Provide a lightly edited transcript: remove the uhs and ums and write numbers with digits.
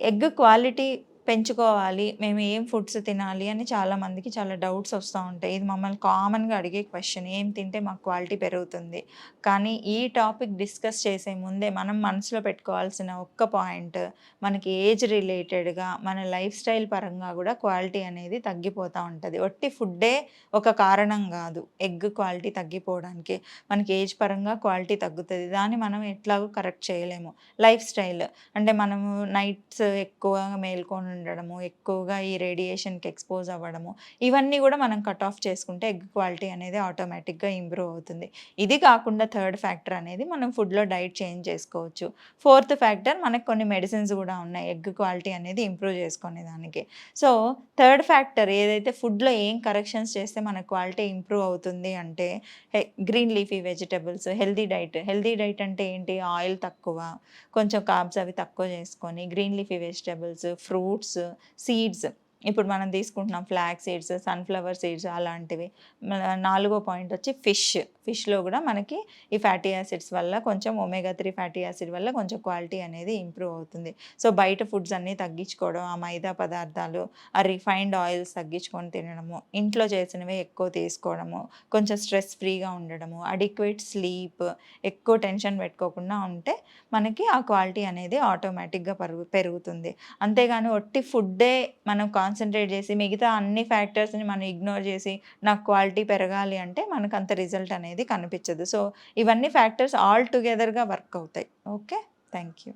Egg quality పెంచుకోవాలి. మేము ఏం ఫుడ్స్ తినాలి అని చాలామందికి చాలా డౌట్స్ వస్తా ఉంటాయి. ఇది మమ్మల్ని కామన్‌గా అడిగే క్వెషన్. ఏం తింటే మాకు క్వాలిటీ పెరుగుతుంది? కానీ ఈ టాపిక్ డిస్కస్ చేసే ముందే మనం మనసులో పెట్టుకోవాల్సిన ఒక్క పాయింట్, మనకి ఏజ్ రిలేటెడ్‌గా, మన లైఫ్ స్టైల్ పరంగా గూడా క్వాలిటీ అనేది తగ్గిపోతా ఉంటది. ఒట్టి ఫుడ్డే ఒక కారణం గాదు ఎగ్ క్వాలిటీ తగ్గిపోవడానికి. మనకి ఏజ్ పరంగా క్వాలిటీ తగ్గుతది. దాన్ని మనం ఎట్లాగో కరెక్ట్ చేయలేము. లైఫ్ స్టైల్ అంటే మనము నైట్స్ ఎక్కువగా మేల్కొని ఉండడము, ఎక్కువగా ఈ రేడియేషన్‌కి ఎక్స్‌పోజ్ అవ్వడము, ఇవన్నీ గూడా మనం కట్ ఆఫ్ చేసుకుంటే ఎగ్ క్వాలిటీ అనేది ఆటోమేటిక్‌గా ఇంప్రూవ్ అవుతుంది. ఇది కాకుండా థర్డ్ ఫ్యాక్టర్ అనేది మనం ఫుడ్‌లో డైట్ చేంజ్ చేసుకోవచ్చు. ఫోర్త్ ఫ్యాక్టర్ మనకు కొన్ని మెడిసిన్స్ గూడా ఉన్నాయి ఎగ్ క్వాలిటీ అనేది ఇంప్రూవ్ చేసుకునేదానికి. సో, థర్డ్ ఫ్యాక్టర్ ఏదైతే ఫుడ్‌లో ఏం కరెక్షన్స్ చేస్తే మన క్వాలిటీ ఇంప్రూవ్ అవుతుంది అంటే green leafy vegetables, healthy diet. Healthy diet అంటే ఏంటి? ఆయిల్ తక్కువ, కొంచెం కార్బ్స్ అవి తక్కువ చేసుకొని green leafy vegetables, fruits, seeds ఇప్పుడు మనం తీసుకుంటున్నాం ఫ్లాక్స్ సీడ్స్, సన్‌ఫ్లవర్ సీడ్స్ అలాంటివి. నాలుగో పాయింట్ వచ్చి ఫిష్. ఫిష్‌లో కూడా మనకి ఈ ఫ్యాటీ యాసిడ్స్ వల్ల కొంచెం ఒమేగా 3 ఫ్యాటీ యాసిడ్ వల్ల కొంచెం క్వాలిటీ అనేది ఇంప్రూవ్ అవుతుంది. సో, బయట ఫుడ్స్ అన్నీ తగ్గించుకోవడం, ఆ మైదా పదార్థాలు, ఆ రిఫైన్డ్ ఆయిల్స్ తగ్గించుకొని తినడము, ఇంట్లో చేసినవే ఎక్కువ తీసుకోవడము, కొంచెం స్ట్రెస్ ఫ్రీగా ఉండడము, అడిక్వేట్ స్లీప్, ఎక్కువ టెన్షన్ పెట్టుకోకుండా ఉంటే మనకి ఆ క్వాలిటీ అనేది ఆటోమేటిక్‌గా పెరుగుతుంది. అంతేగాని ఒట్టి ఫుడ్డే మనం కాన్సంట్రేట్ చేసి మిగతా అన్ని ఫ్యాక్టర్స్‌ని మనం ఇగ్నోర్ చేసి నాకు క్వాలిటీ పెరగాలి అంటే మనకంత రిజల్ట్ అనేది కనిపించదు. సో, ఇవన్నీ ఫ్యాక్టర్స్ ఆల్ టుగెదర్‌గా వర్క్ అవుతాయి. ఓకే. Thank you.